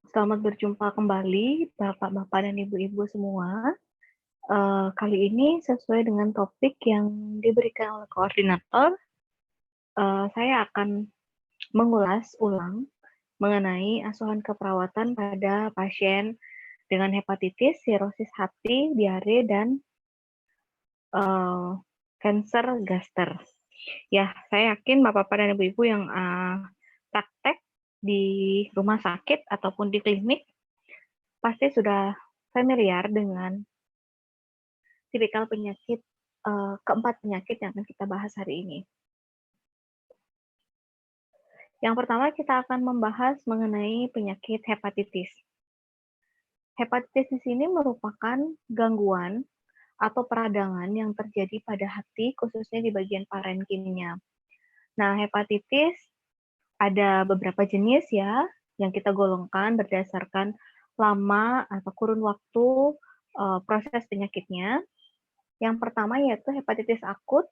Selamat berjumpa kembali Bapak-bapak dan Ibu-ibu semua. Kali ini sesuai dengan topik yang diberikan oleh koordinator, saya akan mengulas ulang mengenai asuhan keperawatan pada pasien dengan hepatitis, sirosis hati, diare, dan kanker gaster. Ya, saya yakin Bapak-bapak dan Ibu-ibu yang praktek di rumah sakit ataupun di klinik pasti sudah familiar dengan tipikal penyakit, keempat penyakit yang akan kita bahas hari ini. Yang pertama kita akan membahas mengenai penyakit hepatitis. Hepatitis di sini merupakan gangguan atau peradangan yang terjadi pada hati, khususnya di bagian parenkimnya. Nah, hepatitis ada beberapa jenis ya, yang kita golongkan berdasarkan lama atau kurun waktu proses penyakitnya. Yang pertama yaitu hepatitis akut.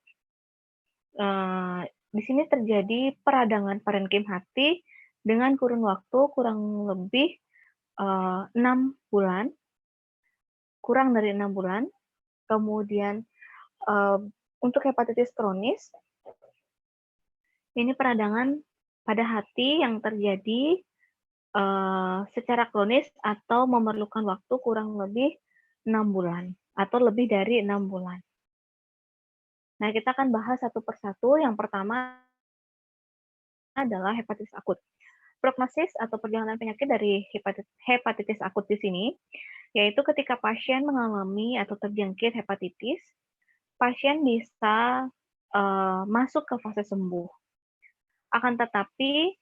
Di sini terjadi peradangan parenkim hati dengan kurun waktu kurang lebih 6 bulan, kurang dari 6 bulan. Kemudian untuk hepatitis kronis, ini peradangan pada hati yang terjadi secara kronis atau memerlukan waktu kurang lebih 6 bulan atau lebih dari 6 bulan. Nah, kita akan bahas satu persatu. Yang pertama adalah hepatitis akut. Prognosis atau perjalanan penyakit dari hepatitis akut di sini, yaitu ketika pasien mengalami atau terjangkit hepatitis, pasien bisa masuk ke fase sembuh. Akan tetapi,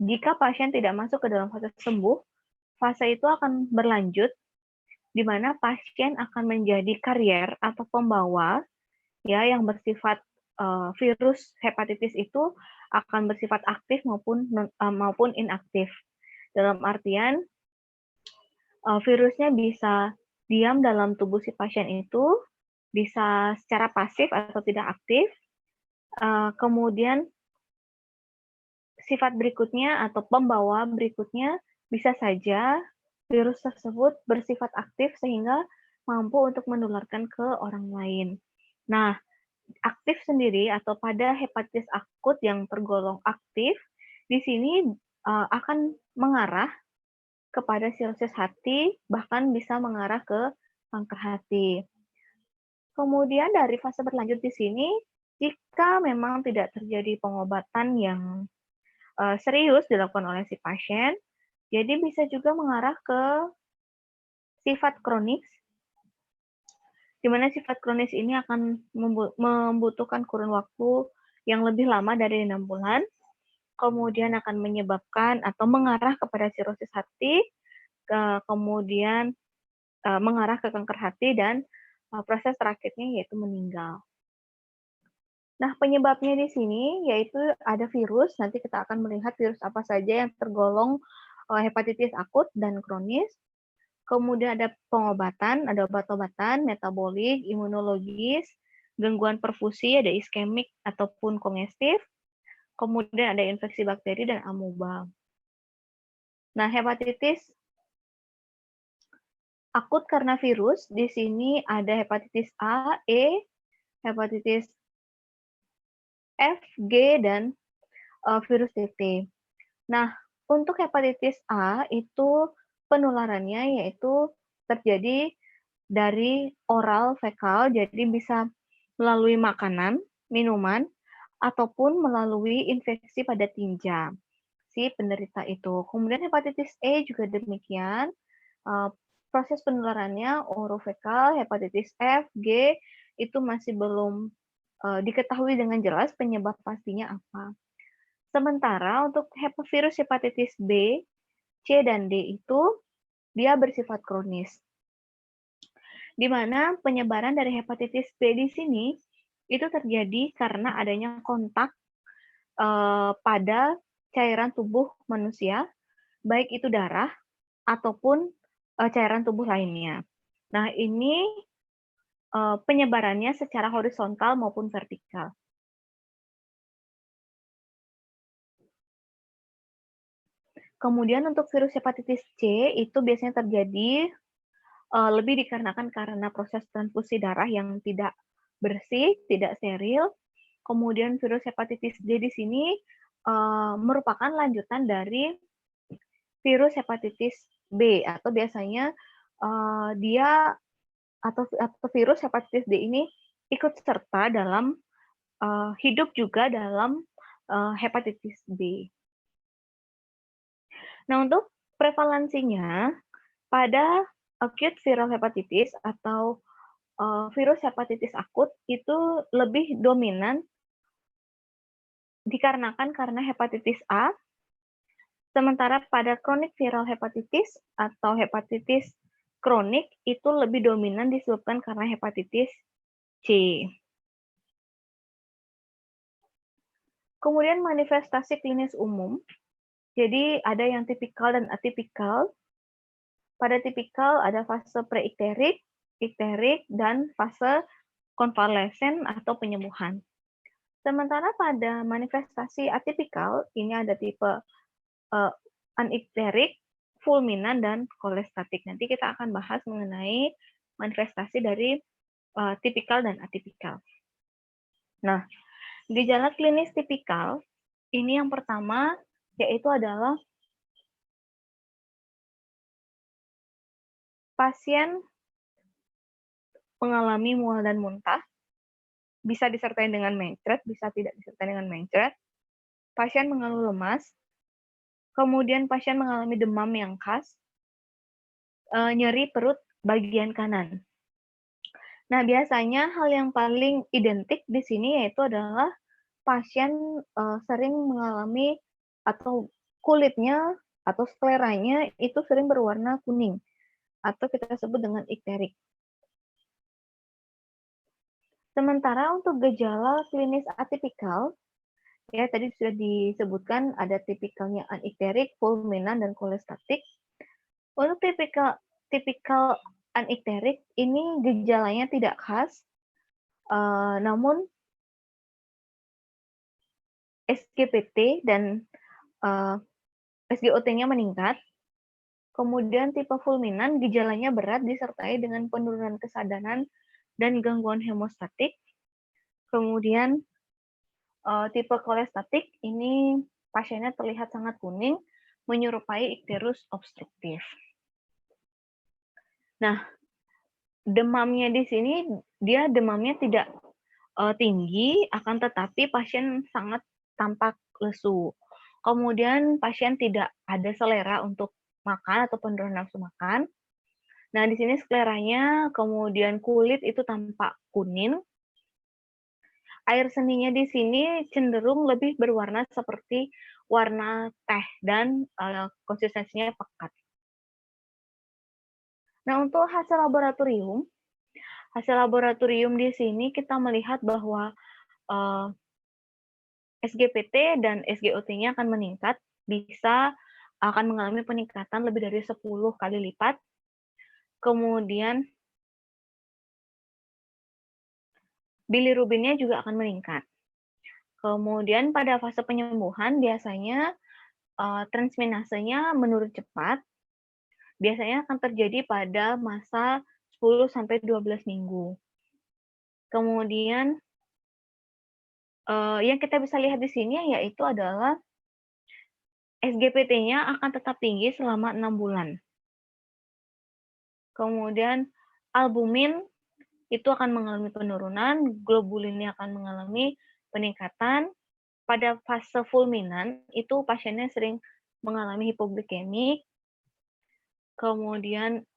jika pasien tidak masuk ke dalam fase sembuh, fase itu akan berlanjut, di mana pasien akan menjadi karier atau pembawa ya yang bersifat virus hepatitis itu akan bersifat aktif maupun inaktif. Dalam artian virusnya bisa diam dalam tubuh si pasien itu, bisa secara pasif atau tidak aktif. Kemudian sifat berikutnya atau pembawa berikutnya bisa saja virus tersebut bersifat aktif sehingga mampu untuk menularkan ke orang lain. Nah, aktif sendiri atau pada hepatitis akut yang tergolong aktif, di sini akan mengarah kepada sirosis hati, bahkan bisa mengarah ke kanker hati. Kemudian dari fase berlanjut di sini, jika memang tidak terjadi pengobatan yang serius dilakukan oleh si pasien, jadi bisa juga mengarah ke sifat kronis, di mana sifat kronis ini akan membutuhkan kurun waktu yang lebih lama dari 6 bulan, kemudian akan menyebabkan atau mengarah kepada sirosis hati, kemudian mengarah ke kanker hati, dan proses terakhirnya yaitu meninggal. Nah, penyebabnya di sini yaitu ada virus, nanti kita akan melihat virus apa saja yang tergolong hepatitis akut dan kronis. Kemudian ada pengobatan, ada obat-obatan, metabolik, imunologis, gangguan perfusi, ada iskemik ataupun kongestif. Kemudian ada infeksi bakteri dan amuba. Nah, hepatitis akut karena virus, di sini ada hepatitis A, E, hepatitis F, G, dan virus TT. Nah, untuk hepatitis A itu penularannya yaitu terjadi dari oral fekal, jadi bisa melalui makanan, minuman, ataupun melalui infeksi pada tinja si penderita itu. Kemudian hepatitis E juga demikian, proses penularannya orofekal, hepatitis F, G itu masih belum diketahui dengan jelas penyebab pastinya apa. Sementara untuk virus hepatitis B, C, dan D itu dia bersifat kronis, di mana penyebaran dari hepatitis B di sini itu terjadi karena adanya kontak pada cairan tubuh manusia, baik itu darah ataupun cairan tubuh lainnya. Nah, ini penyebarannya secara horizontal maupun vertikal. Kemudian untuk virus hepatitis C itu biasanya terjadi lebih dikarenakan karena proses transfusi darah yang tidak bersih, tidak steril. Kemudian virus hepatitis D di sini merupakan lanjutan dari virus hepatitis B atau biasanya dia atau virus hepatitis D ini ikut serta dalam hidup juga dalam hepatitis B. Nah, untuk prevalensinya pada acute viral hepatitis atau virus hepatitis akut itu lebih dominan dikarenakan karena hepatitis A, sementara pada chronic viral hepatitis atau hepatitis kronik itu lebih dominan disebabkan karena hepatitis C. Kemudian manifestasi klinis umum, jadi ada yang tipikal dan atipikal. Pada tipikal ada fase preikterik, ikterik, dan fase konvalesen atau penyembuhan. Sementara pada manifestasi atipikal, ini ada tipe anikterik, fulminan, dan kolestatik. Nanti kita akan bahas mengenai manifestasi dari tipikal dan atipikal. Nah, gejala klinis tipikal, ini yang pertama yaitu adalah pasien mengalami mual dan muntah, bisa disertai dengan mencret, bisa tidak disertai dengan mencret. Pasien mengeluh lemas, kemudian pasien mengalami demam yang khas, nyeri perut bagian kanan. Nah, biasanya hal yang paling identik di sini yaitu adalah pasien sering mengalami atau kulitnya atau skleranya itu sering berwarna kuning atau kita sebut dengan ikterik. Sementara untuk gejala klinis atipikal, ya tadi sudah disebutkan ada tipikalnya anikterik, fulminan, dan kolestatik. Untuk tipikal anikterik ini gejalanya tidak khas, namun SGPT dan SGOT-nya meningkat. Kemudian tipe fulminan gejalanya berat disertai dengan penurunan kesadaran dan gangguan hemostatik. Kemudian tipe kolestatik ini pasiennya terlihat sangat kuning, menyerupai ikterus obstruktif. Nah, demamnya di sini dia demamnya tidak tinggi, akan tetapi pasien sangat tampak lesu. Kemudian pasien tidak ada selera untuk makan atau penurunan nafsu makan. Nah, di sini skleranya, kemudian kulit itu tampak kuning. Air seninya di sini cenderung lebih berwarna seperti warna teh dan konsistensinya pekat. Nah, untuk hasil laboratorium di sini kita melihat bahwa SGPT dan SGOT-nya akan meningkat, akan mengalami peningkatan lebih dari 10 kali lipat. Kemudian bilirubinnya juga akan meningkat. Kemudian pada fase penyembuhan biasanya transminasenya menurun cepat. Biasanya akan terjadi pada masa 10-12 minggu. Kemudian yang kita bisa lihat di sini yaitu adalah SGPT-nya akan tetap tinggi selama 6 bulan. Kemudian albumin itu akan mengalami penurunan, globulinnya akan mengalami peningkatan. Pada fase fulminan itu pasiennya sering mengalami hipoglikemik. Kemudian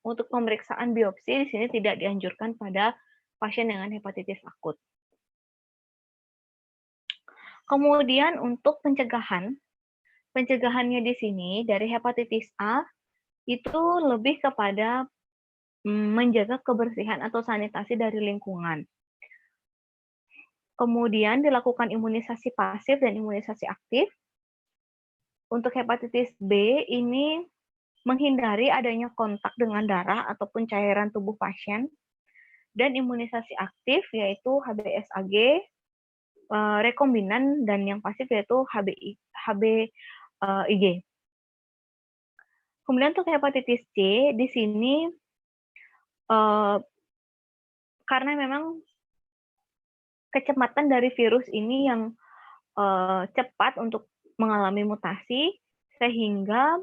untuk pemeriksaan biopsi di sini tidak dianjurkan pada pasien dengan hepatitis akut. Kemudian untuk pencegahannya di sini dari hepatitis A itu lebih kepada menjaga kebersihan atau sanitasi dari lingkungan. Kemudian dilakukan imunisasi pasif dan imunisasi aktif. Untuk hepatitis B ini menghindari adanya kontak dengan darah ataupun cairan tubuh pasien. Dan imunisasi aktif yaitu HBsAg, rekombinan, dan yang pasif yaitu HBIg. Kemudian untuk hepatitis C, di sini, eee, karena memang kecepatan dari virus ini yang, cepat untuk mengalami mutasi, sehingga,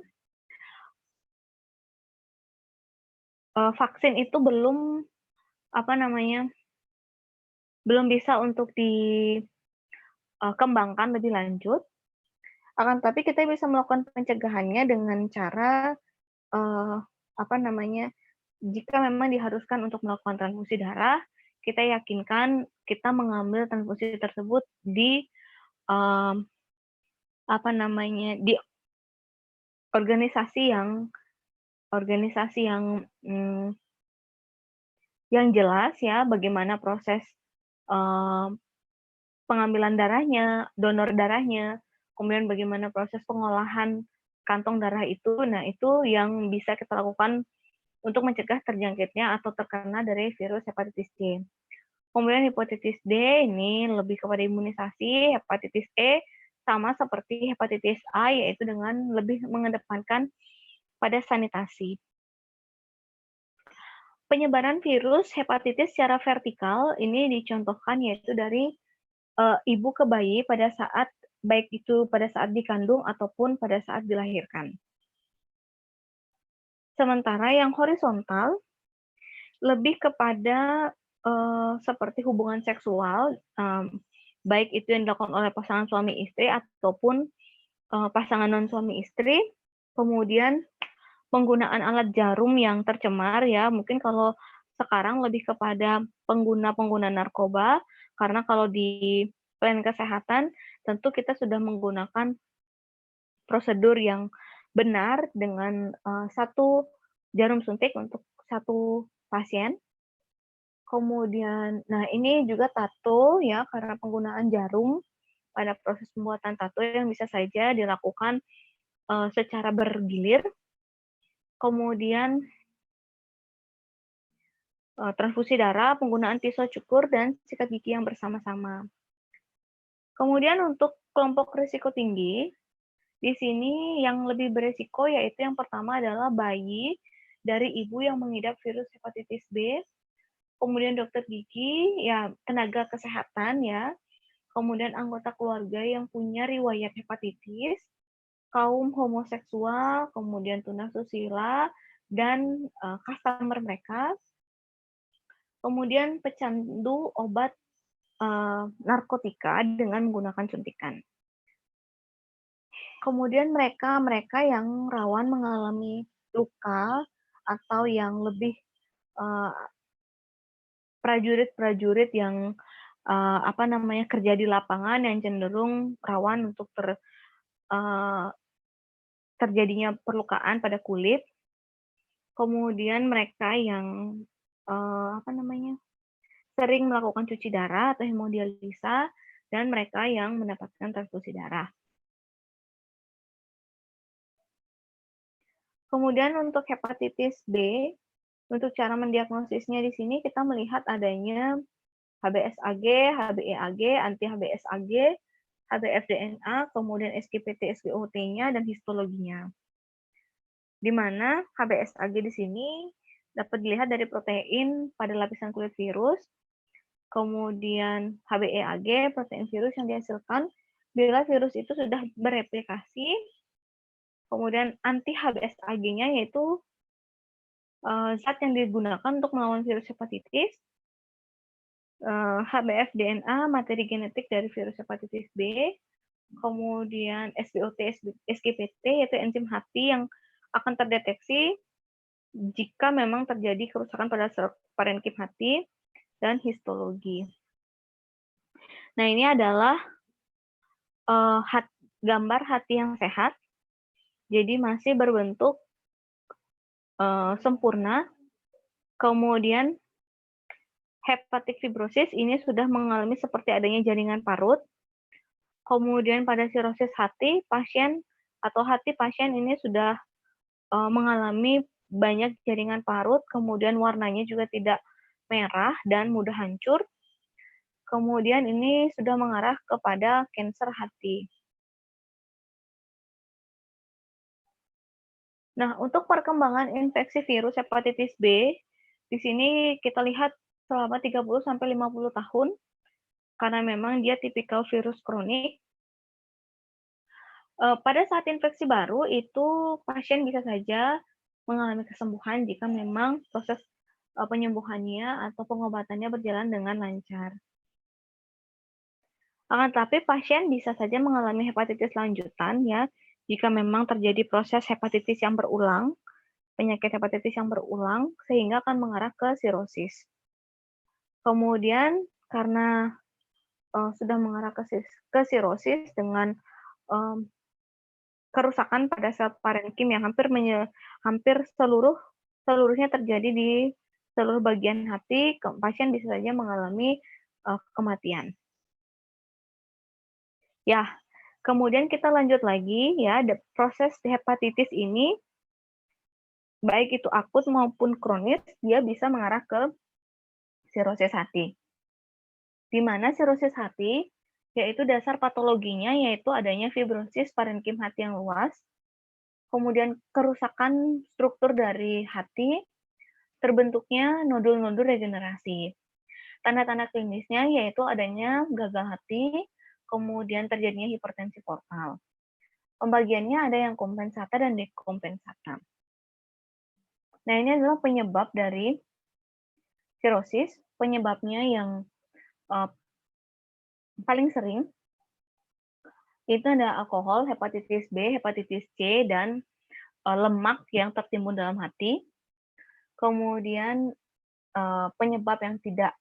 vaksin itu belum, apa namanya, belum bisa untuk kembangkan lebih lanjut. Akan tetapi kita bisa melakukan pencegahannya dengan cara, eee, apa namanya, jika memang diharuskan untuk melakukan transfusi darah, kita yakinkan kita mengambil transfusi tersebut di, mmm, apa namanya, di organisasi yang organisasi yang jelas ya, bagaimana proses, eee, pengambilan darahnya, donor darahnya, kemudian bagaimana proses pengolahan kantong darah itu. Nah, itu yang bisa kita lakukan untuk mencegah terjangkitnya atau terkena dari virus hepatitis C. Kemudian hepatitis D ini lebih kepada imunisasi, hepatitis E sama seperti hepatitis A, yaitu dengan lebih mengedepankan pada sanitasi. Penyebaran virus hepatitis secara vertikal ini dicontohkan yaitu dari ibu ke bayi pada saat baik itu pada saat dikandung ataupun pada saat dilahirkan. Sementara yang horizontal lebih kepada, seperti hubungan seksual, baik itu yang dilakukan oleh pasangan suami istri ataupun, pasangan non suami istri, kemudian penggunaan alat jarum yang tercemar ya, mungkin kalau sekarang lebih kepada pengguna-pengguna narkoba, karena kalau di plan kesehatan tentu kita sudah menggunakan prosedur yang benar dengan, 1 jarum suntik untuk satu pasien. Kemudian nah ini juga tato ya, karena penggunaan jarum pada proses pembuatan tato yang bisa saja dilakukan, secara bergilir. Kemudian, transfusi darah, penggunaan pisau cukur, dan sikat gigi yang bersama-sama. Kemudian untuk kelompok risiko tinggi, di sini yang lebih beresiko yaitu yang pertama adalah bayi dari ibu yang mengidap virus hepatitis B, kemudian dokter gigi, ya tenaga kesehatan ya, kemudian anggota keluarga yang punya riwayat hepatitis, kaum homoseksual, kemudian tunasusila, dan customer mereka, kemudian pecandu obat narkotika dengan menggunakan suntikan. Kemudian mereka yang rawan mengalami luka atau yang lebih prajurit-prajurit yang apa namanya kerja di lapangan yang cenderung rawan untuk uh, terjadinya perlukaan pada kulit. Kemudian mereka yang apa namanya sering melakukan cuci darah atau hemodialisa dan mereka yang mendapatkan transfusi darah. Kemudian untuk hepatitis B, untuk cara mendiagnosisnya di sini kita melihat adanya HBsAg, HbEAg, anti-HBsAg, HbF-DNA, kemudian SGPT, SGOT-nya, dan histologinya. Di mana HBsAg di sini dapat dilihat dari protein pada lapisan kulit virus, kemudian HbEAg, protein virus yang dihasilkan bila virus itu sudah bereplikasi, kemudian anti-HBsAg-nya yaitu zat yang digunakan untuk melawan virus hepatitis, HbF-DNA, materi genetik dari virus hepatitis B, kemudian SBOT, SGPT, yaitu enzim hati yang akan terdeteksi jika memang terjadi kerusakan pada sel parenkim hati, dan histologi. Nah, ini adalah gambar hati yang sehat, jadi masih berbentuk sempurna. Kemudian hepatic fibrosis ini sudah mengalami seperti adanya jaringan parut. Kemudian pada sirosis hati, pasien atau hati pasien ini sudah mengalami banyak jaringan parut, kemudian warnanya juga tidak merah dan mudah hancur. Kemudian ini sudah mengarah kepada kanker hati. Nah, untuk perkembangan infeksi virus hepatitis B, di sini kita lihat selama 30 sampai 50 tahun, karena memang dia tipikal virus kronik. Pada saat infeksi baru itu pasien bisa saja mengalami kesembuhan jika memang proses, penyembuhannya atau pengobatannya berjalan dengan lancar. Akan tetapi pasien bisa saja mengalami hepatitis lanjutan ya, jika memang terjadi proses hepatitis yang berulang, penyakit hepatitis yang berulang, sehingga akan mengarah ke sirosis. Kemudian karena, sudah mengarah ke sirosis dengan, mmm, kerusakan pada sel parenkim yang hampir seluruhnya terjadi di seluruh bagian hati, pasien bisa saja mengalami, kematian. Ya, kemudian kita lanjut lagi ya, proses hepatitis ini, baik itu akut maupun kronis, dia bisa mengarah ke sirosis hati. Di mana sirosis hati, yaitu dasar patologinya yaitu adanya fibrosis parenkim hati yang luas, kemudian kerusakan struktur dari hati, terbentuknya nodul-nodul regenerasi. Tanda-tanda klinisnya yaitu adanya gagal hati, kemudian terjadinya hipertensi portal. Pembagiannya ada yang kompensata dan dekompensata. Nah, ini adalah penyebab dari sirosis. Penyebabnya yang uh, paling sering itu ada alkohol, hepatitis B, hepatitis C, dan lemak yang tertimbun dalam hati. Kemudian penyebab yang tidak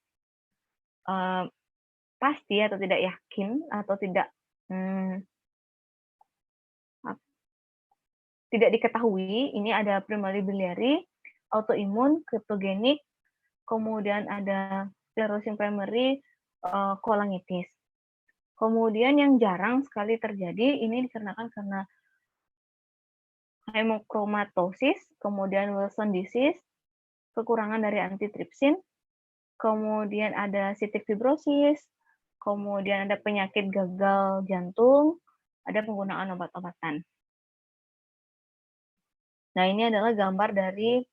uh, pasti atau tidak yakin atau hmm, tidak diketahui, ini ada primary biliary, autoimun, cryptogenic, kemudian ada sclerosing primary, cholangitis. Kemudian yang jarang sekali terjadi, ini dikarenakan karena hemochromatosis, kemudian Wilson disease, kekurangan dari antitripsin, kemudian ada cystic fibrosis, kemudian ada penyakit gagal jantung, ada penggunaan obat-obatan. Nah, ini adalah gambar dari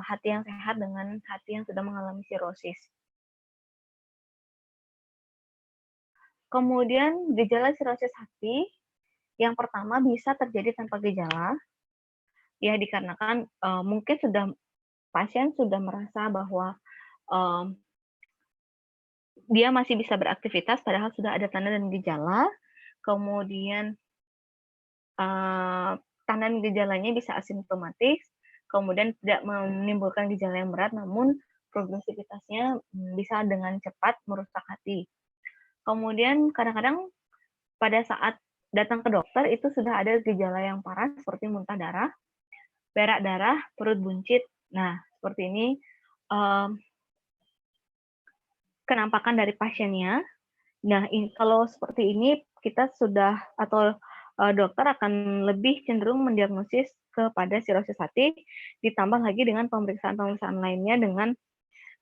hati yang sehat dengan hati yang sudah mengalami sirosis. Kemudian gejala sirosis hati, yang pertama bisa terjadi tanpa gejala, ya dikarenakan mungkin pasien sudah merasa bahwa dia masih bisa beraktivitas padahal sudah ada tanda dan gejala, kemudian tanda dan gejalanya bisa asimptomatis, kemudian tidak menimbulkan gejala yang berat, namun progresivitasnya bisa dengan cepat merusak hati. Kemudian kadang-kadang pada saat datang ke dokter itu sudah ada gejala yang parah seperti muntah darah, berak darah, perut buncit. Nah, seperti ini kenampakan dari pasiennya. Nah, kalau seperti ini kita sudah atau dokter akan lebih cenderung mendiagnosis kepada sirosis hati, ditambah lagi dengan pemeriksaan-pemeriksaan lainnya dengan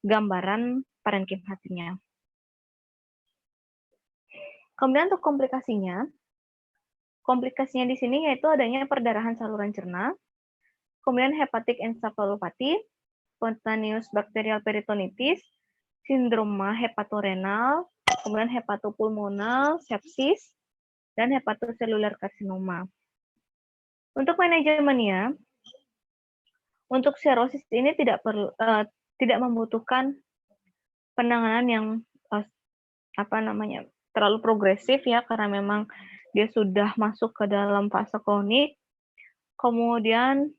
gambaran parenkim hatinya. Kemudian untuk komplikasinya di sini yaitu adanya perdarahan saluran cerna, kemudian hepatic encephalopathy, spontaneous bacterial peritonitis, sindroma hepatorenal, kemudian hepatopulmonal, sepsis, dan hepatoselular karsinoma. Untuk manajemennya, untuk sirosis ini tidak membutuhkan penanganan yang terlalu progresif ya, karena memang dia sudah masuk ke dalam fase kronik. Kemudian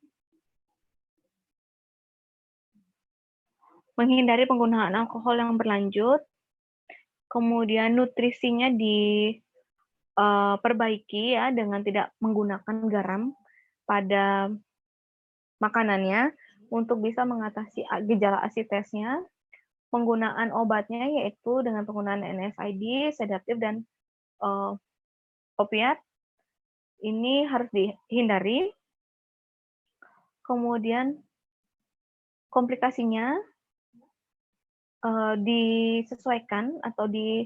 menghindari penggunaan alkohol yang berlanjut, kemudian nutrisinya diperbaiki ya dengan tidak menggunakan garam pada makanannya untuk bisa mengatasi gejala asitesnya. Penggunaan obatnya yaitu dengan penggunaan NSAID, sedatif, dan opiat. Ini harus dihindari. Kemudian komplikasinya disesuaikan atau ditangani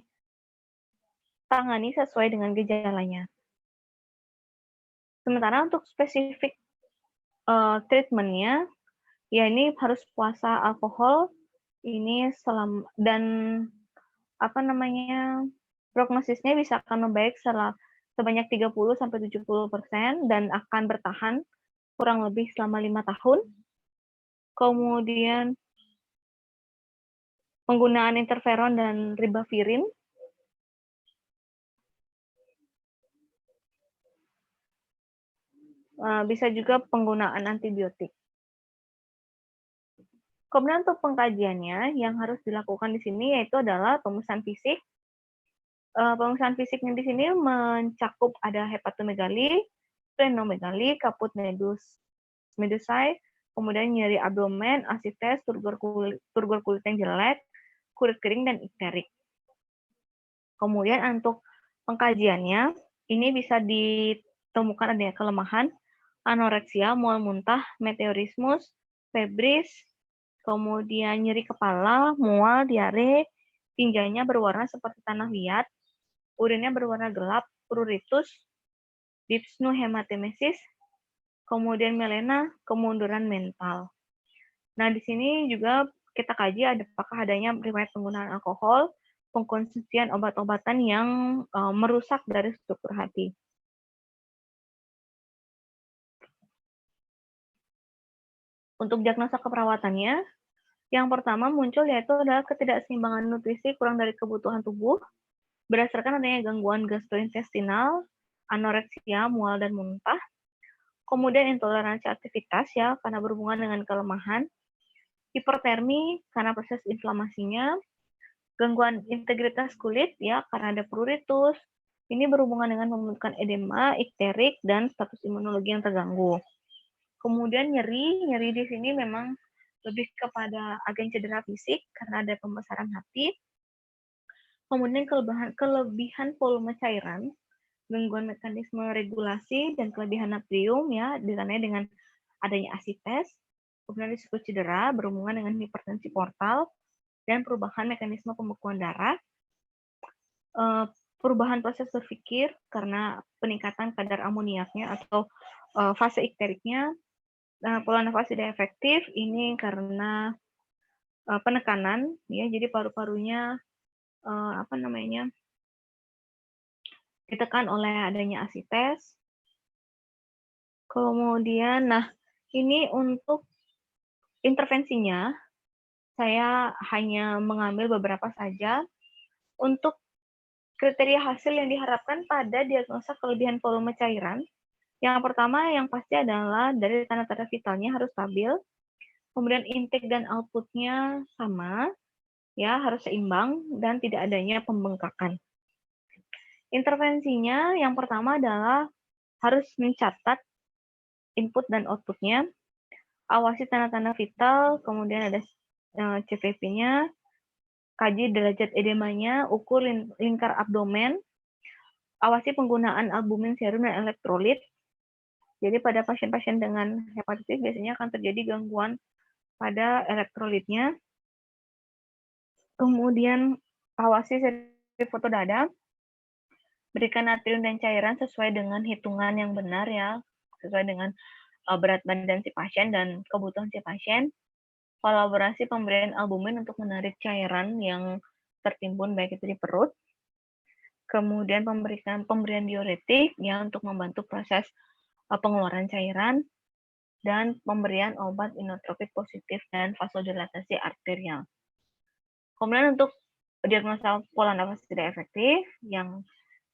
sesuai dengan gejalanya. Sementara untuk spesifik treatment-nya, ya ini harus puasa alkohol, ini dan apa namanya, prognosisnya bisa akan membaik sebanyak 30-70% dan akan bertahan kurang lebih selama 5 tahun. Kemudian penggunaan interferon dan ribavirin. Bisa juga penggunaan antibiotik. Kemudian untuk pengkajiannya yang harus dilakukan di sini yaitu adalah pemeriksaan fisik. Pemeriksaan fisiknya di sini mencakup ada hepatomegali, splenomegali, kaput medusae, kemudian nyeri abdomen, asites, turgor kulit yang jelek, kulit kering, dan ikterik. Kemudian untuk pengkajiannya, ini bisa ditemukan adanya kelemahan, anoreksia, mual muntah, meteorismus, febris, kemudian nyeri kepala, mual, diare, tinjanya berwarna seperti tanah liat, urinnya berwarna gelap, pruritus, dyspnohematemesis, kemudian melena, kemunduran mental. Nah, di sini juga kita kaji apakah adanya riwayat penggunaan alkohol, pengkonsumsian obat-obatan yang merusak dari struktur hati. Untuk diagnosa keperawatannya, yang pertama muncul yaitu adalah ketidakseimbangan nutrisi kurang dari kebutuhan tubuh, berdasarkan adanya gangguan gastrointestinal, anoreksia, mual, dan muntah. Kemudian intoleransi aktivitas ya, karena berhubungan dengan kelemahan. Hipertermi, karena proses inflamasinya. Gangguan integritas kulit ya, karena ada pruritus. Ini berhubungan dengan pembentukan edema, ikterik, dan status imunologi yang terganggu. Kemudian nyeri di sini memang lebih kepada agen cedera fisik karena ada pembesaran hati. Kemudian kelebihan volume cairan, gangguan mekanisme regulasi, dan kelebihan natrium ya, ditandai dengan adanya asites, kemudian risiko cedera berhubungan dengan hipertensi portal, dan perubahan mekanisme pembekuan darah, perubahan proses berpikir karena peningkatan kadar amoniaknya atau fase ikteriknya, pola nafas tidak efektif, ini karena penekanan, ya, jadi paru-parunya ditekan oleh adanya asites. Kemudian, nah, ini untuk intervensinya, saya hanya mengambil beberapa saja. Untuk kriteria hasil yang diharapkan pada diagnosa kelebihan volume cairan, yang pertama yang pasti adalah dari tanda-tanda vitalnya harus stabil, kemudian intake dan output-nya sama, ya harus seimbang, dan tidak adanya pembengkakan. Intervensinya yang pertama adalah harus mencatat input dan output-nya, awasi tanda-tanda vital, kemudian ada CVP-nya, kaji derajat edemanya, ukur lingkar abdomen, awasi penggunaan albumin, serum, dan elektrolit. Jadi pada pasien-pasien dengan hepatitis biasanya akan terjadi gangguan pada elektrolitnya. Kemudian awasi seri foto dada, berikan natrium dan cairan sesuai dengan hitungan yang benar ya, sesuai dengan berat badan si pasien dan kebutuhan si pasien. Kolaborasi pemberian albumin untuk menarik cairan yang tertimbun baik itu di perut. Kemudian pemberian diuretik ya untuk membantu proses pengeluaran cairan, dan pemberian obat inotropik positif dan vasodilatasi arterial. Kemudian untuk diagnosa pola nafas tidak efektif yang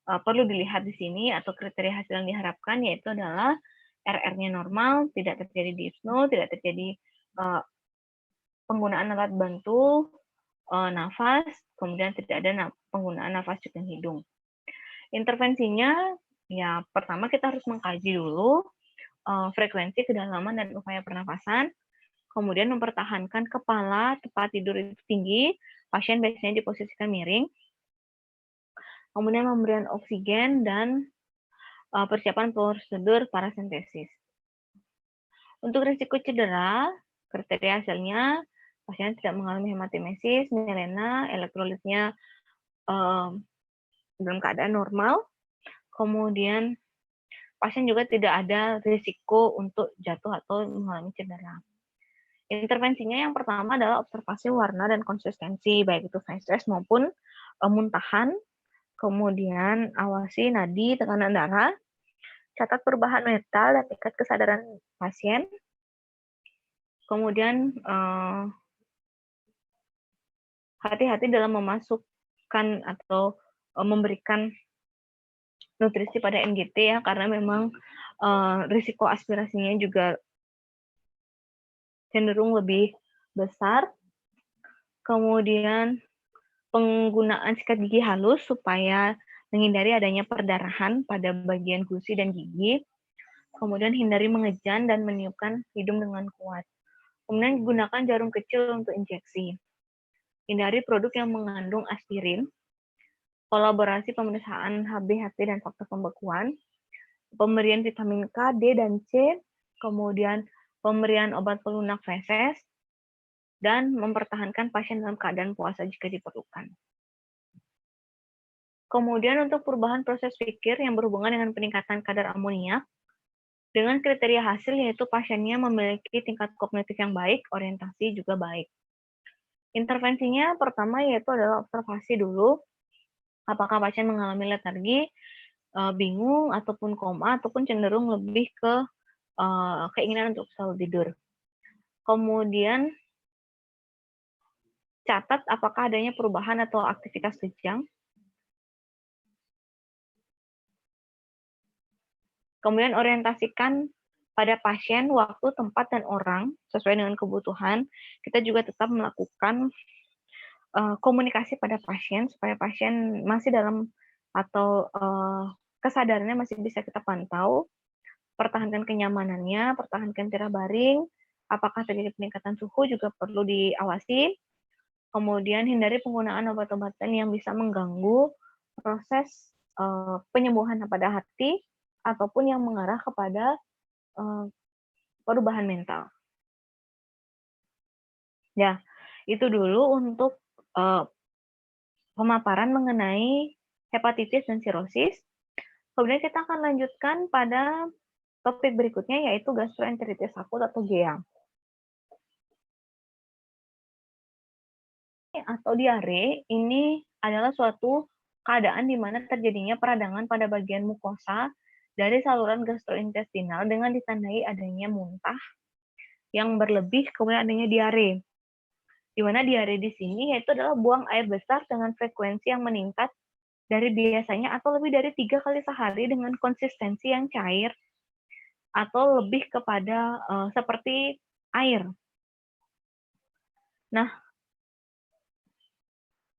perlu dilihat di sini atau kriteria hasil yang diharapkan yaitu adalah RR-nya normal, tidak terjadi dyspno, tidak terjadi penggunaan alat bantu nafas, kemudian tidak ada penggunaan nafas cukup hidung. Intervensinya, ya pertama kita harus mengkaji dulu frekuensi, kedalaman, dan upaya pernafasan. Kemudian mempertahankan kepala tempat tidur itu tinggi, pasien biasanya diposisikan miring. Kemudian pemberian oksigen dan persiapan prosedur parasentesis. Untuk risiko cedera, kriteria hasilnya pasien tidak mengalami hematemesis, melena, elektrolitnya dalam keadaan normal. Kemudian pasien juga tidak ada risiko untuk jatuh atau mengalami cedera. Intervensinya yang pertama adalah observasi warna dan konsistensi, baik itu face test maupun muntahan, kemudian awasi nadi, tekanan darah, catat perubahan mental dan tingkat kesadaran pasien, kemudian hati-hati dalam memasukkan atau memberikan nutrisi pada NGT ya, karena memang risiko aspirasinya juga cenderung lebih besar. Kemudian penggunaan sikat gigi halus supaya menghindari adanya perdarahan pada bagian gusi dan gigi. Kemudian hindari mengejan dan meniupkan hidung dengan kuat. Kemudian gunakan jarum kecil untuk injeksi. Hindari produk yang mengandung aspirin. Kolaborasi pemeriksaan HB, HT, dan faktor pembekuan. Pemberian vitamin K, D, dan C. Kemudian pemberian obat pelunak feses. Dan mempertahankan pasien dalam keadaan puasa jika diperlukan. Kemudian untuk perubahan proses pikir yang berhubungan dengan peningkatan kadar amoniak, dengan kriteria hasil yaitu pasiennya memiliki tingkat kognitif yang baik, orientasi juga baik. Intervensinya pertama yaitu adalah observasi dulu, apakah pasien mengalami letargi, bingung, ataupun koma, ataupun cenderung lebih ke keinginan untuk selalu tidur. Kemudian catat apakah adanya perubahan atau aktivitas kejang. Kemudian orientasikan pada pasien, waktu, tempat, dan orang sesuai dengan kebutuhan. Kita juga tetap melakukan komunikasi pada pasien supaya pasien masih dalam atau kesadarannya masih bisa kita pantau. Pertahankan kenyamanannya, pertahankan tiara baring. Apakah terjadi peningkatan suhu juga perlu diawasi. Kemudian hindari penggunaan obat-obatan yang bisa mengganggu proses penyembuhan pada hati ataupun yang mengarah kepada perubahan mental. Ya, itu dulu untuk pemaparan mengenai hepatitis dan sirosis. Kemudian kita akan lanjutkan pada topik berikutnya yaitu gastroenteritis akut atau GEA. Atau diare ini adalah suatu keadaan di mana terjadinya peradangan pada bagian mukosa dari saluran gastrointestinal dengan ditandai adanya muntah yang berlebih, kemudian adanya diare. Di mana diare di sini yaitu adalah buang air besar dengan frekuensi yang meningkat dari biasanya atau lebih dari 3 kali sehari dengan konsistensi yang cair atau lebih kepada seperti air. Nah,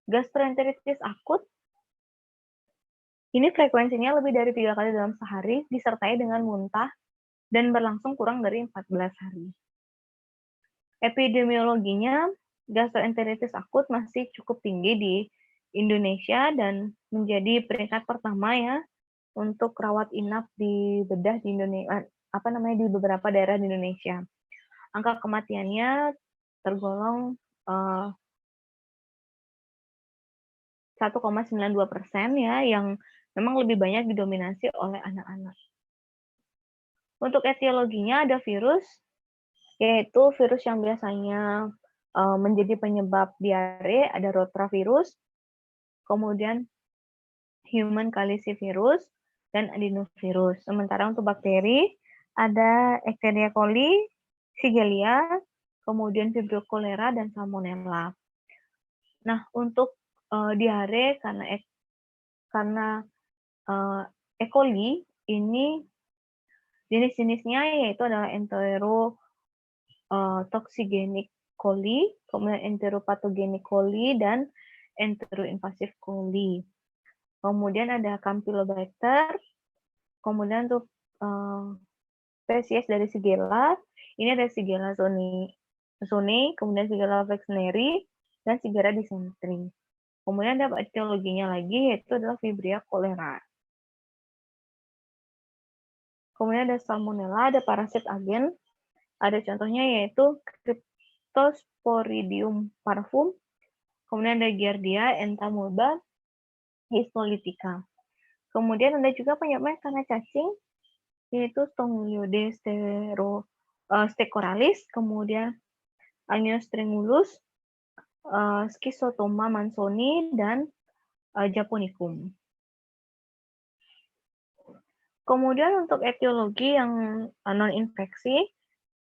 gastroenteritis akut ini frekuensinya lebih dari 3 kali dalam sehari, disertai dengan muntah, dan berlangsung kurang dari 14 hari. Epidemiologinya, gastroenteritis akut masih cukup tinggi di Indonesia dan menjadi peringkat pertama ya untuk rawat inap di bedah di Indonesia, di beberapa daerah di Indonesia. Angka kematiannya tergolong 1,92% ya, yang memang lebih banyak didominasi oleh anak-anak. Untuk etiologinya ada virus, yaitu virus yang biasanya menjadi penyebab diare, ada rotavirus, kemudian human calicivirus, dan adenovirus. Sementara untuk bakteri, ada Escherichia coli, Shigella, kemudian Vibrio cholera, dan Salmonella. Nah, untuk diare karena E. coli ini jenis-jenisnya yaitu adalah enterotoxigenic coli, kemudian enteropatogenic coli, dan enteroinvasive coli. Kemudian ada Campylobacter, kemudian untuk spesies dari Shigella, ini ada Shigella zone, kemudian Shigella vaccineri, dan Shigella dysentery. Kemudian ada etiologinya lagi, yaitu adalah Vibrio cholera. Kemudian ada Salmonella, ada parasit agen, ada contohnya yaitu Cryptosporidium parvum, kemudian ada Giardia, Entamoeba, Histolytica. Kemudian ada juga penyebabnya karena cacing, yaitu Stegoralis, kemudian Angiostrengus, Schizotoma mansoni, dan Japonicum. Kemudian untuk etiologi yang non-infeksi,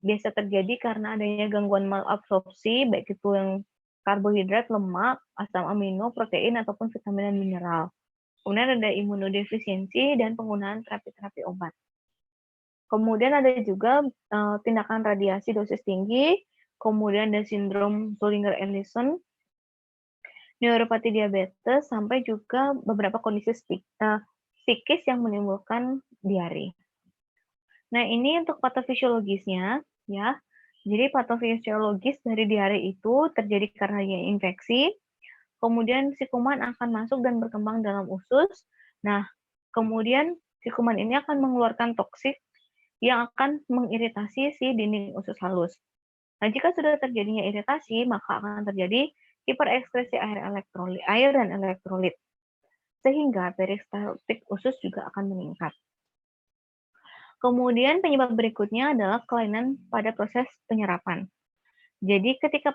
biasa terjadi karena adanya gangguan malabsorpsi, baik itu yang karbohidrat, lemak, asam amino, protein, ataupun vitamin dan mineral. Kemudian ada imunodefisiensi dan penggunaan terapi-terapi obat. Kemudian ada juga tindakan radiasi dosis tinggi, kemudian ada sindrom Zollinger-Ellison, neuropati diabetes, sampai juga beberapa kondisi psikis yang menimbulkan diare. Nah, ini untuk patofisiologisnya, ya. Jadi patofisiologis dari diare itu terjadi karena infeksi, kemudian si kuman akan masuk dan berkembang dalam usus. Nah, kemudian si kuman ini akan mengeluarkan toksik yang akan mengiritasi si dinding usus halus. Nah, jika sudah terjadinya iritasi, maka akan terjadi hiperekskresi air dan elektrolit, sehingga peristaltik usus juga akan meningkat. Kemudian penyebab berikutnya adalah kelainan pada proses penyerapan. Jadi ketika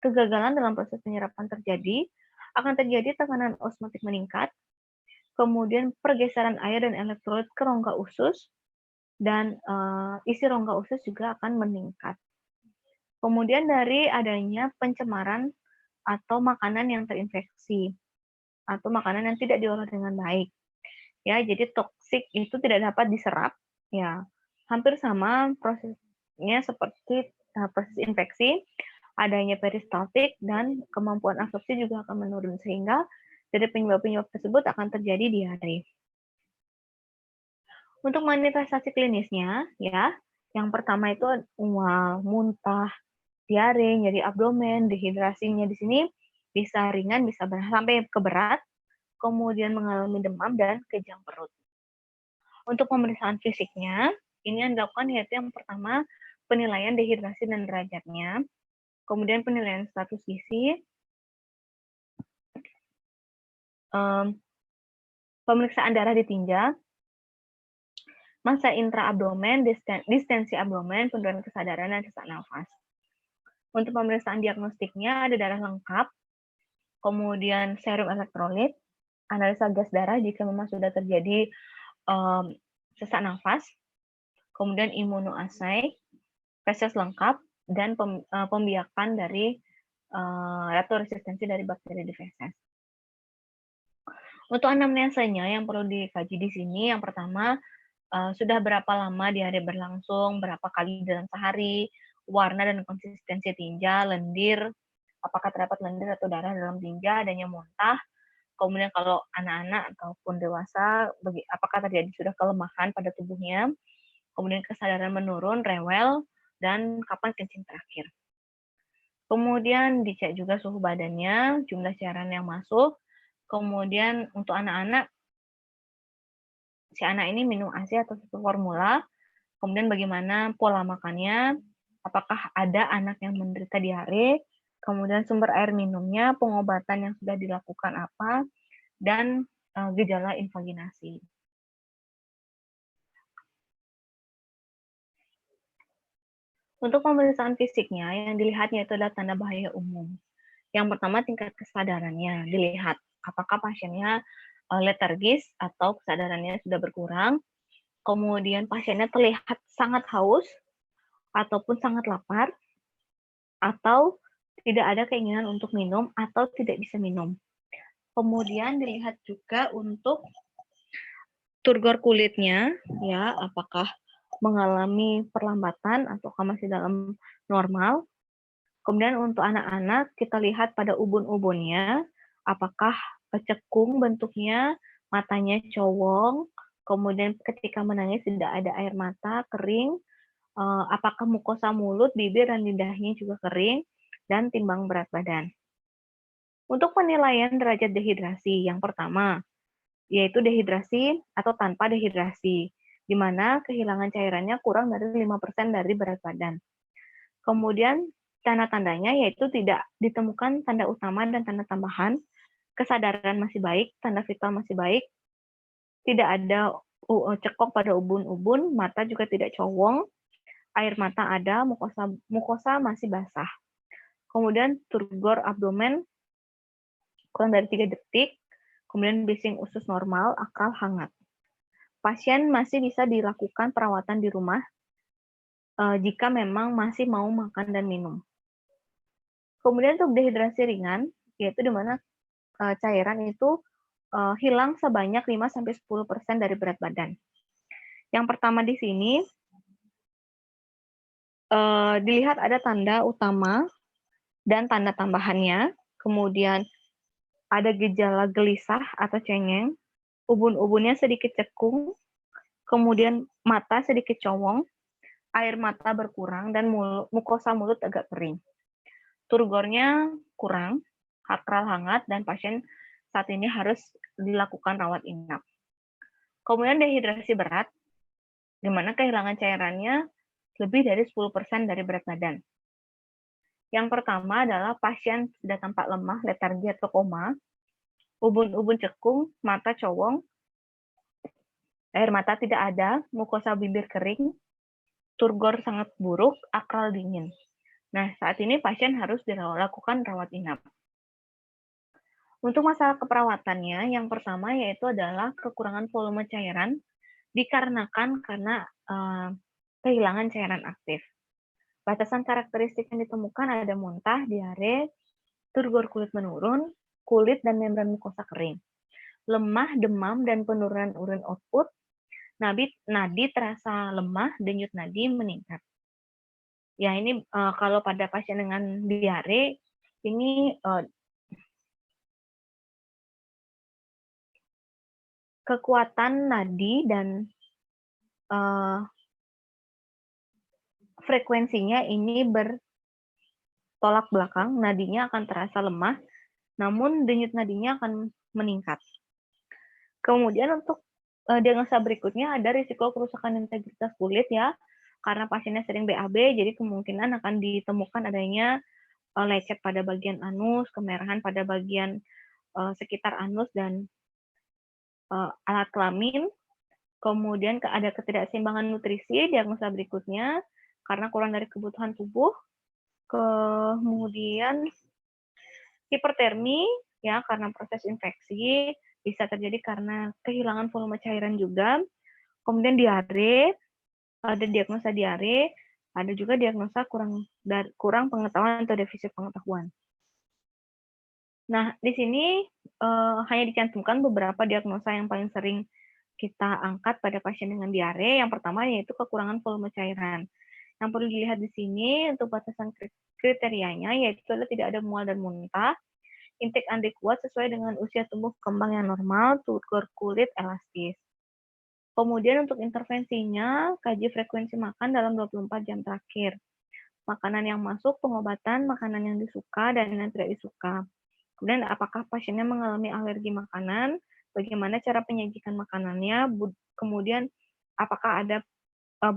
kegagalan dalam proses penyerapan terjadi, akan terjadi tekanan osmotik meningkat, kemudian pergeseran air dan elektrolit ke rongga usus, dan isi rongga usus juga akan meningkat. Kemudian dari adanya pencemaran atau makanan yang terinfeksi, atau makanan yang tidak diolah dengan baik. Ya, jadi toksik itu tidak dapat diserap, ya. Hampir sama prosesnya seperti proses infeksi, adanya peristaltik dan kemampuan absorpsi juga akan menurun, sehingga dari penyebab-penyebab tersebut akan terjadi diare. Untuk manifestasi klinisnya, ya, yang pertama itu mual, muntah, diare, nyeri abdomen, dehidrasinya di sini bisa ringan, bisa sampai ke berat, kemudian mengalami demam dan kejang perut. Untuk pemeriksaan fisiknya, ini yang dilakukan yaitu yang pertama penilaian dehidrasi dan derajatnya, kemudian penilaian status gizi, pemeriksaan darah ditinja, massa intraabdomen, distensi abdomen, penurunan kesadaran, dan sesak nafas. Untuk pemeriksaan diagnostiknya ada darah lengkap, kemudian serum elektrolit, analisa gas darah jika memang sudah terjadi sesak nafas, kemudian imunoassay, feses lengkap, dan pembiakan dari atau resistensi dari bakteri di feses. Untuk anamnesanya yang perlu dikaji di sini, yang pertama, sudah berapa lama diare berlangsung, berapa kali dalam sehari, warna dan konsistensi tinja, lendir, apakah terdapat lendir atau darah dalam tinja, adanya muntah, kemudian kalau anak-anak ataupun dewasa, apakah terjadi sudah kelemahan pada tubuhnya, kemudian kesadaran menurun, rewel, dan kapan kencing terakhir. Kemudian dicek juga suhu badannya, jumlah cairan yang masuk, kemudian untuk anak-anak, si anak ini minum ASI atau susu formula, kemudian bagaimana pola makannya, apakah ada anak yang menderita diare, kemudian sumber air minumnya, pengobatan yang sudah dilakukan apa, dan gejala invaginasi. Untuk pemeriksaan fisiknya, yang dilihatnya itu adalah tanda bahaya umum. Yang pertama, tingkat kesadarannya dilihat. Apakah pasiennya letargis atau kesadarannya sudah berkurang. Kemudian pasiennya terlihat sangat haus ataupun sangat lapar, atau tidak ada keinginan untuk minum atau tidak bisa minum. Kemudian dilihat juga untuk turgor kulitnya, ya, apakah mengalami perlambatan ataukah masih dalam normal. Kemudian untuk anak-anak, kita lihat pada ubun-ubunnya, apakah cekung bentuknya, matanya cowong, kemudian ketika menangis tidak ada air mata, kering, apakah mukosa mulut, bibir, dan lidahnya juga kering, dan timbang berat badan. Untuk penilaian derajat dehidrasi, yang pertama, yaitu dehidrasi atau tanpa dehidrasi, di mana kehilangan cairannya kurang dari 5% dari berat badan. Kemudian tanda-tandanya yaitu tidak ditemukan tanda utama dan tanda tambahan, kesadaran masih baik, tanda vital masih baik, tidak ada cekok pada ubun-ubun, mata juga tidak cowong, air mata ada, mukosa masih basah. Kemudian turgor abdomen kurang dari 3 detik, kemudian bising usus normal, akal hangat. Pasien masih bisa dilakukan perawatan di rumah jika memang masih mau makan dan minum. Kemudian untuk dehidrasi ringan, yaitu di mana cairan itu hilang sebanyak 5-10% dari berat badan. Yang pertama di sini dilihat ada tanda utama dan tanda tambahannya, kemudian ada gejala gelisah atau cengeng, ubun-ubunnya sedikit cekung, kemudian mata sedikit cowong, air mata berkurang, dan mukosa mulut agak kering. Turgornya kurang, sakral hangat, dan pasien saat ini harus dilakukan rawat inap. Kemudian dehidrasi berat, di mana kehilangan cairannya lebih dari 10% dari berat badan. Yang pertama adalah pasien sudah tampak lemah, letargi atau koma, ubun-ubun cekung, mata cowong, air mata tidak ada, mukosa bibir kering, turgor sangat buruk, akral dingin. Nah, saat ini pasien harus dilakukan rawat inap. Untuk masalah keperawatannya, yang pertama yaitu adalah kekurangan volume cairan dikarenakan karena kehilangan cairan aktif. Batasan karakteristik yang ditemukan ada muntah, diare, turgor kulit menurun, kulit dan membran mukosa kering, lemah, demam, dan penurunan urin output, nadi terasa lemah, denyut nadi meningkat. Ya, ini kalau pada pasien dengan diare, ini kekuatan nadi dan frekuensinya ini bertolak belakang, nadinya akan terasa lemah, namun denyut nadinya akan meningkat. Kemudian untuk diagnosa berikutnya ada risiko kerusakan integritas kulit ya, karena pasiennya sering BAB, jadi kemungkinan akan ditemukan adanya lecet pada bagian anus, kemerahan pada bagian sekitar anus dan alat kelamin. Kemudian ada ketidakseimbangan nutrisi, diagnosa berikutnya karena kurang dari kebutuhan tubuh. Kemudian hipertermi ya karena proses infeksi, bisa terjadi karena kehilangan volume cairan juga. Kemudian diare, ada diagnosa diare, ada juga diagnosa kurang pengetahuan atau defisit pengetahuan. Nah, di sini hanya dicantumkan beberapa diagnosa yang paling sering kita angkat pada pasien dengan diare. Yang pertama yaitu kekurangan volume cairan. Yang perlu dilihat di sini untuk batasan kriterianya yaitu tidak ada mual dan muntah, intake adekuat sesuai dengan usia tumbuh kembang yang normal, turgor kulit elastis. Kemudian untuk intervensinya, kaji frekuensi makan dalam 24 jam terakhir. Makanan yang masuk, pengobatan, makanan yang disuka, dan yang tidak disuka. Kemudian apakah pasiennya mengalami alergi makanan, bagaimana cara penyajikan makanannya, kemudian apakah ada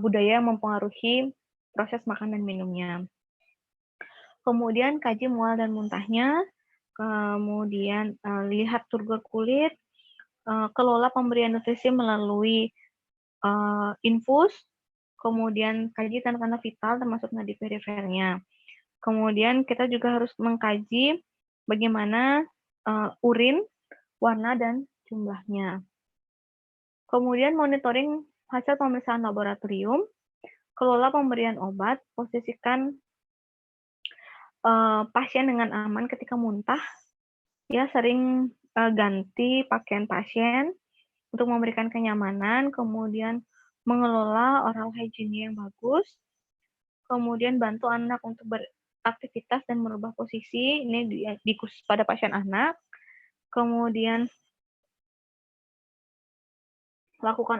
budaya yang mempengaruhi proses makan dan minumnya. Kemudian kaji mual dan muntahnya, kemudian lihat turgor kulit, kelola pemberian nutrisi melalui infus, kemudian kaji tanda-tanda vital termasuk nadi perifernya. Kemudian kita juga harus mengkaji bagaimana urin, warna, dan jumlahnya. Kemudian monitoring hasil pemeriksaan laboratorium, kelola pemberian obat, posisikan pasien dengan aman ketika muntah, ya sering ganti pakaian pasien untuk memberikan kenyamanan, kemudian mengelola oral hygiene yang bagus, kemudian bantu anak untuk beraktivitas dan merubah posisi, ini di khusus pada pasien anak, kemudian lakukan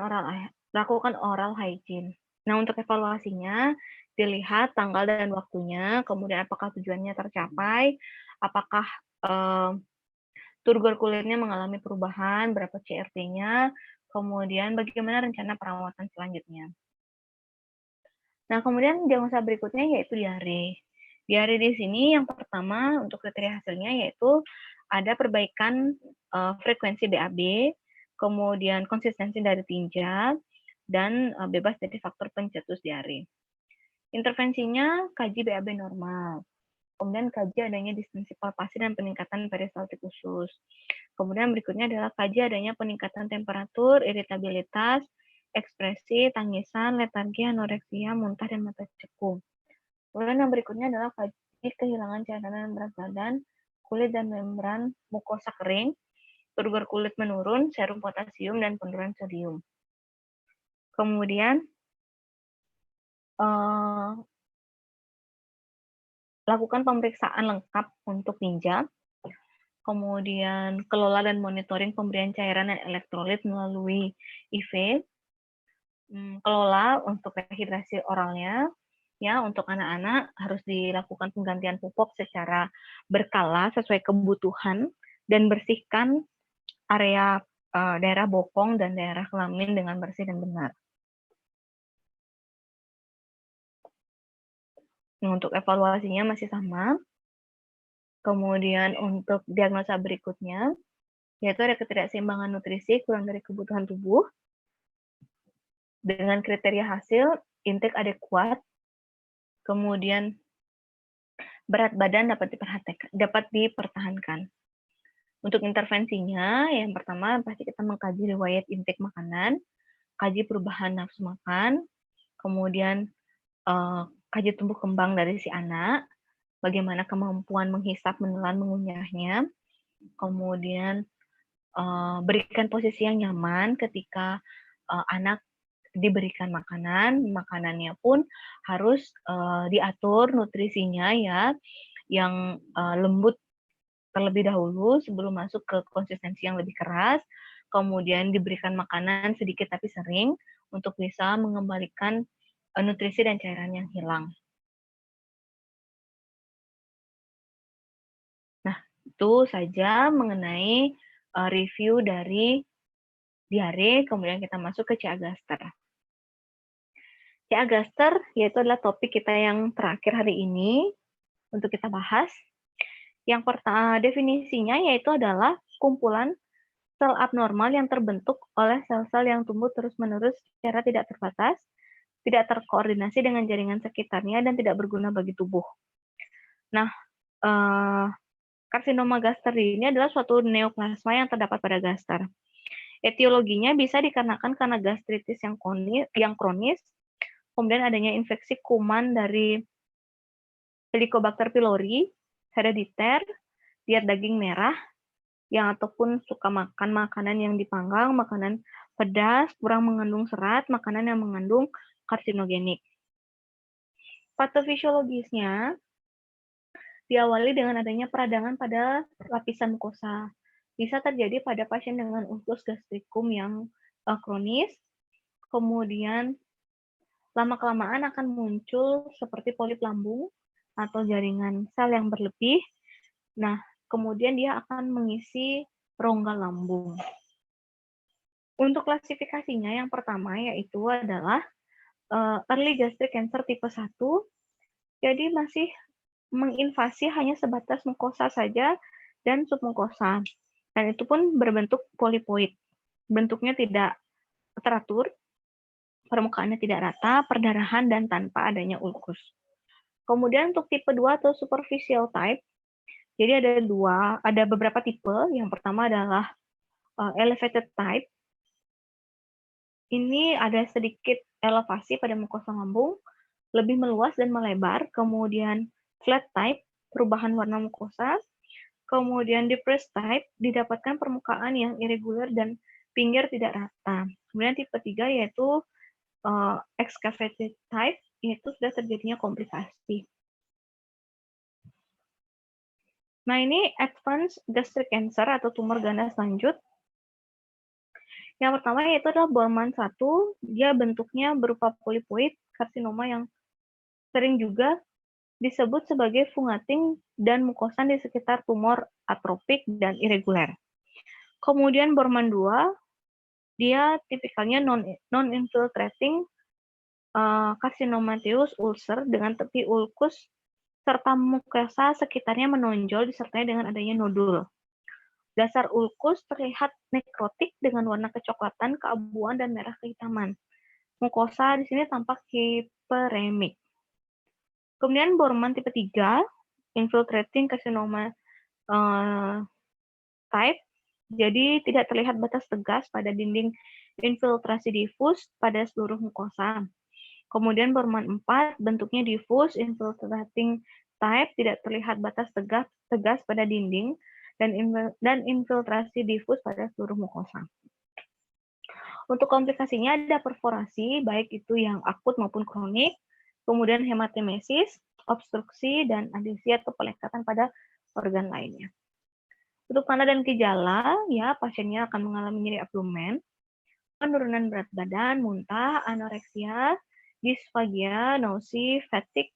oral hygiene. Nah, untuk evaluasinya, dilihat tanggal dan waktunya, kemudian apakah tujuannya tercapai, apakah turgor kulitnya mengalami perubahan, berapa CRP-nya, kemudian bagaimana rencana perawatan selanjutnya. Nah, kemudian diagnosa berikutnya yaitu diare. Diare di sini yang pertama untuk kriteria hasilnya yaitu ada perbaikan frekuensi BAB, kemudian konsistensi dari tinja, dan bebas dari faktor pencetus diare. Intervensinya kaji BAB normal, kemudian kaji adanya distensi palpasi dan peningkatan peristaltik usus. Kemudian berikutnya adalah kaji adanya peningkatan temperatur, iritabilitas, ekspresi, tangisan, letargi, anoreksia, muntah, dan mata cekung. Kemudian yang berikutnya adalah kaji kehilangan cairan dan berat badan, kulit dan membran mukosa kering, turgor kulit menurun, serum potasium, dan penurunan sodium. Kemudian lakukan pemeriksaan lengkap untuk tinja, kemudian kelola dan monitoring pemberian cairan dan elektrolit melalui IV, kelola untuk rehidrasi oralnya, ya untuk anak-anak harus dilakukan penggantian pupuk secara berkala sesuai kebutuhan dan bersihkan area daerah bokong dan daerah kelamin dengan bersih dan benar. Nah, untuk evaluasinya masih sama. Kemudian untuk diagnosa berikutnya, yaitu ada ketidakseimbangan nutrisi kurang dari kebutuhan tubuh. Dengan kriteria hasil, intake adekuat, kemudian berat badan dapat dipertahankan. Untuk intervensinya, yang pertama pasti kita mengkaji riwayat intake makanan, kaji perubahan nafsu makan, kemudian kaji tumbuh kembang dari si anak, bagaimana kemampuan menghisap, menelan, mengunyahnya, kemudian berikan posisi yang nyaman ketika anak diberikan makanan, makanannya pun harus diatur nutrisinya ya, yang lembut terlebih dahulu sebelum masuk ke konsistensi yang lebih keras, kemudian diberikan makanan sedikit tapi sering untuk bisa mengembalikan nutrisi dan cairan yang hilang. Nah, itu saja mengenai review dari diare, kemudian kita masuk ke CA-Gaster. CA-Gaster yaitu adalah topik kita yang terakhir hari ini untuk kita bahas. Yang pertama definisinya yaitu adalah kumpulan sel abnormal yang terbentuk oleh sel-sel yang tumbuh terus-menerus secara tidak terbatas, tidak terkoordinasi dengan jaringan sekitarnya, dan tidak berguna bagi tubuh. Nah, karsinoma gaster ini adalah suatu neoplasma yang terdapat pada gaster. Etiologinya bisa dikarenakan karena gastritis yang kronis, kemudian adanya infeksi kuman dari Helicobacter pylori, herediter, diet daging merah, yang ataupun suka makan makanan yang dipanggang, makanan pedas, kurang mengandung serat, makanan yang mengandung karsinogenik. Patofisiologisnya diawali dengan adanya peradangan pada lapisan mukosa. Bisa terjadi pada pasien dengan ulkus gastricum yang kronis, kemudian lama-kelamaan akan muncul seperti polip lambung atau jaringan sel yang berlebih. Nah, kemudian dia akan mengisi rongga lambung. Untuk klasifikasinya yang pertama yaitu adalah early gastric cancer tipe 1. Jadi masih menginvasi hanya sebatas mukosa saja dan submukosa. Dan itu pun berbentuk polipoid. Bentuknya tidak teratur, permukaannya tidak rata, perdarahan, dan tanpa adanya ulkus. Kemudian untuk tipe 2 atau superficial type, jadi ada beberapa tipe. Yang pertama adalah elevated type. Ini ada sedikit elevasi pada mukosa lambung, lebih meluas dan melebar. Kemudian flat type, perubahan warna mukosa. Kemudian depressed type, didapatkan permukaan yang irregular dan pinggir tidak rata. Kemudian tipe 3 yaitu excavated type, yaitu sudah terjadinya komplikasi. Nah, ini advanced gastric cancer atau tumor ganas lanjut. Yang pertama yaitu adalah Bormann 1, dia bentuknya berupa polipoid karsinoma yang sering juga disebut sebagai fungating dan mukosan di sekitar tumor atropik dan irregular. Kemudian Bormann 2, dia tipikalnya non-infiltrating carcinomatous ulcer dengan tepi ulkus serta mukosa sekitarnya menonjol disertai dengan adanya nodul. Dasar ulkus terlihat nekrotik dengan warna kecoklatan, keabuan, dan merah kehitaman. Mukosa di sini tampak hiperemik. Kemudian Bormann tipe 3, infiltrating carcinoma type, jadi tidak terlihat batas tegas pada dinding infiltrasi difus pada seluruh mukosa. Kemudian Bormann 4, bentuknya difus, infiltrating type, tidak terlihat batas tegas pada dinding dan infiltrasi difus pada seluruh mukosa. Untuk komplikasinya ada perforasi, baik itu yang akut maupun kronik, kemudian hematemesis, obstruksi, dan adesi atau pelekatan pada organ lainnya. Untuk tanda dan gejala, ya pasiennya akan mengalami nyeri abdomen, penurunan berat badan, muntah, anoreksia, disfagia, nausea, fatigue,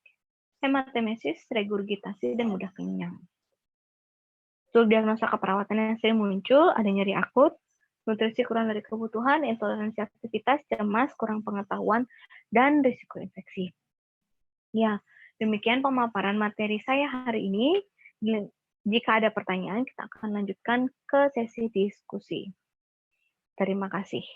hematemesis, regurgitasi, dan mudah kenyang. Untuk diagnosa keperawatan yang sering muncul, ada nyeri akut, nutrisi kurang dari kebutuhan, intoleransi aktivitas, cemas, kurang pengetahuan, dan risiko infeksi. Ya, demikian pemaparan materi saya hari ini. Jika ada pertanyaan, kita akan lanjutkan ke sesi diskusi. Terima kasih.